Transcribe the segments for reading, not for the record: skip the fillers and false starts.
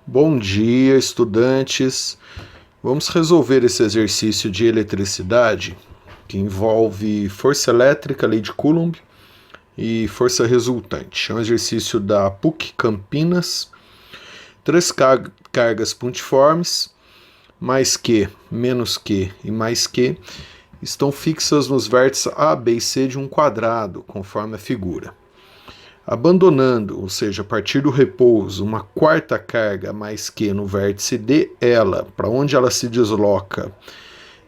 Bom dia, estudantes. Vamos resolver esse exercício de eletricidade que envolve força elétrica, lei de Coulomb e força resultante. É um exercício da PUC Campinas. Três cargas pontiformes, mais Q, menos Q e mais Q, estão fixas nos vértices A, B e C de um quadrado, conforme a figura. Abandonando, ou seja, a partir do repouso, uma quarta carga mais Q no vértice D, para onde ela se desloca?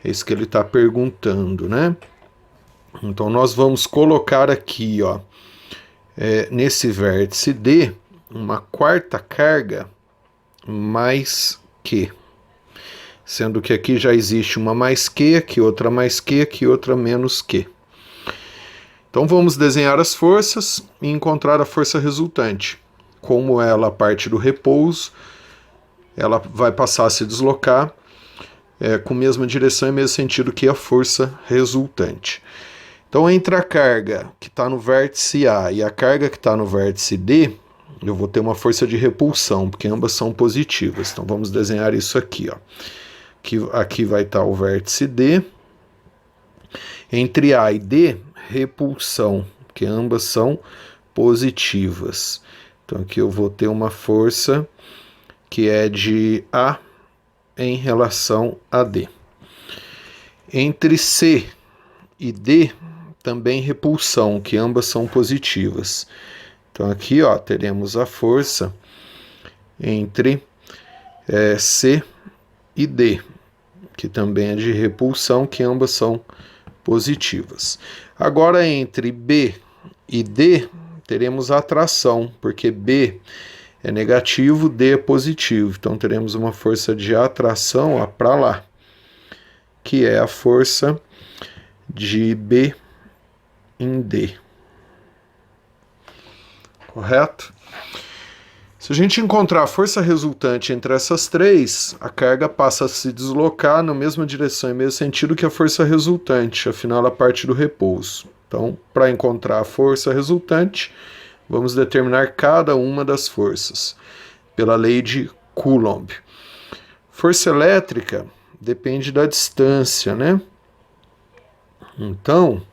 É isso que ele está perguntando, né? Então nós vamos colocar aqui, nesse vértice D, uma quarta carga mais Q. Sendo que aqui já existe uma mais Q, aqui outra mais Q, aqui outra menos Q. Então vamos desenhar as forças e encontrar a força resultante. Como ela parte do repouso, ela vai passar a se deslocar com a mesma direção e mesmo sentido que a força resultante. Então entre a carga que está no vértice A e a carga que está no vértice D, eu vou ter uma força de repulsão, porque ambas são positivas. Então vamos desenhar isso aqui. Aqui vai estar o vértice D. Entre A e D, repulsão, porque ambas são positivas. Então aqui eu vou ter uma força que é de A em relação a D. Entre C e D, também repulsão, que ambas são positivas. Então aqui teremos a força entre C e D, que também é de repulsão, que ambas são positivas. Agora entre B e D teremos atração, porque B é negativo, D é positivo. Então teremos uma força de atração para lá, que é a força de B em D. Correto? Se a gente encontrar a força resultante entre essas três, a carga passa a se deslocar na mesma direção e mesmo sentido que a força resultante, afinal ela parte do repouso. Então, para encontrar a força resultante, vamos determinar cada uma das forças pela lei de Coulomb. Força elétrica depende da distância, né? Então,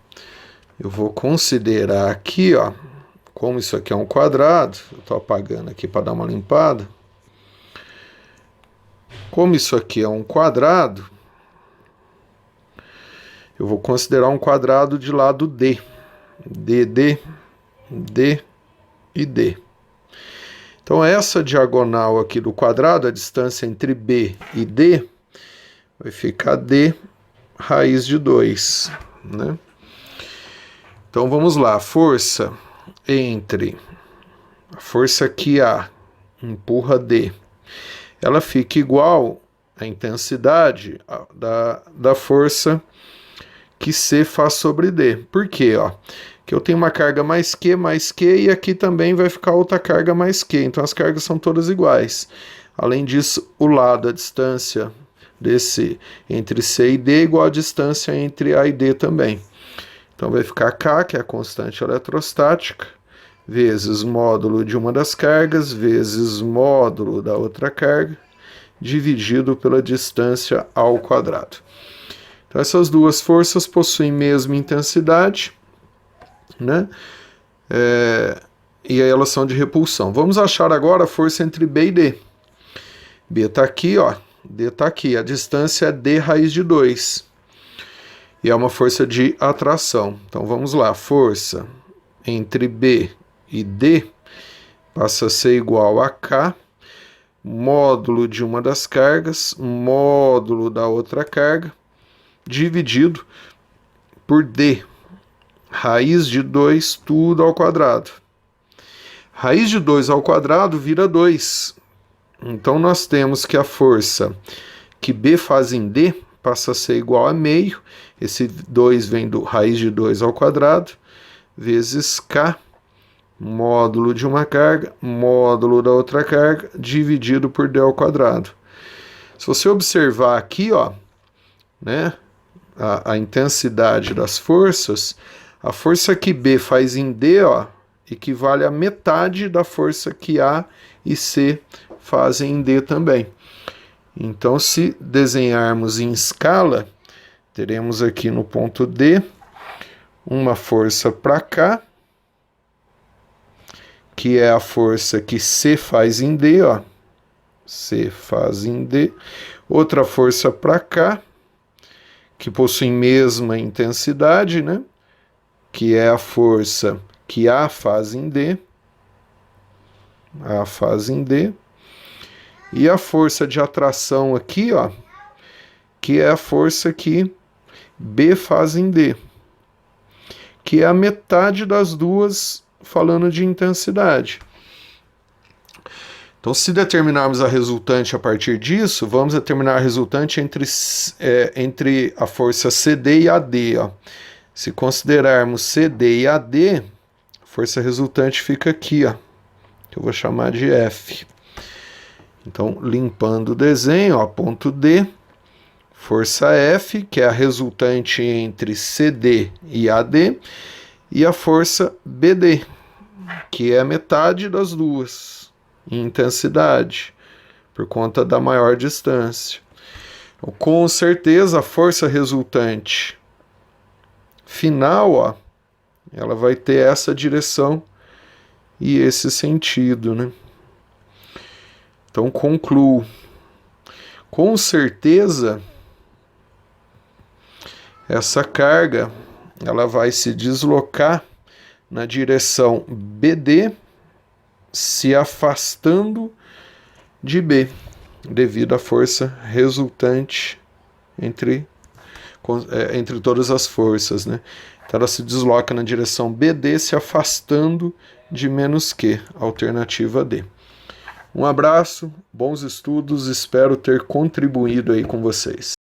eu vou considerar aqui, como isso aqui é um quadrado, eu estou apagando aqui para dar uma limpada. Como isso aqui é um quadrado, eu vou considerar um quadrado de lado D. D e D. Então essa diagonal aqui do quadrado, a distância entre B e D, vai ficar D raiz de 2, né? Então vamos lá, a força entre a força que A empurra D, ela fica igual à intensidade da força que C faz sobre D. Por quê? Que eu tenho uma carga mais Q, e aqui também vai ficar outra carga mais Q. Então as cargas são todas iguais. Além disso, o lado, a distância desse entre C e D é igual à distância entre A e D também. Então vai ficar K, que é a constante eletrostática, vezes módulo de uma das cargas, vezes módulo da outra carga, dividido pela distância ao quadrado. Então essas duas forças possuem mesma intensidade, né? E aí elas são de repulsão. Vamos achar agora a força entre B e D. B está aqui, D está aqui. A distância é D raiz de 2. E é uma força de atração. Então vamos lá, força entre B e D passa a ser igual a K, módulo de uma das cargas, módulo da outra carga, dividido por D, raiz de 2, tudo ao quadrado. Raiz de 2 ao quadrado vira 2. Então nós temos que a força que B faz em D passa a ser igual a meio. Esse 2 vem do raiz de 2 ao quadrado, vezes K, módulo de uma carga, módulo da outra carga, dividido por D ao quadrado. Se você observar aqui, né, a intensidade das forças, a força que B faz em D, equivale a metade da força que A e C fazem em D também. Então, se desenharmos em escala, teremos aqui no ponto D uma força para cá, que é a força que C faz em D, ó. C faz em D. Outra força para cá, que possui mesma intensidade, né? Que é a força que A faz em D. A faz em D. E a força de atração aqui, ó, que é a força que B faz em D, que é a metade das duas, falando de intensidade. Então, se determinarmos a resultante a partir disso, vamos determinar a resultante entre a força CD e AD. Ó. Se considerarmos CD e AD, a força resultante fica aqui, ó, que eu vou chamar de F. Então, limpando o desenho, ó, ponto D, força F, que é a resultante entre CD e AD, e a força BD, que é a metade das duas, em intensidade, por conta da maior distância. Então, com certeza, a força resultante final, ó, ela vai ter essa direção e esse sentido, né? Então, concluo. Com certeza, essa carga ela vai se deslocar na direção BD, se afastando de B, devido à força resultante entre todas as forças, né? Então, ela se desloca na direção BD, se afastando de menos Q, alternativa D. Um abraço, bons estudos, espero ter contribuído aí com vocês.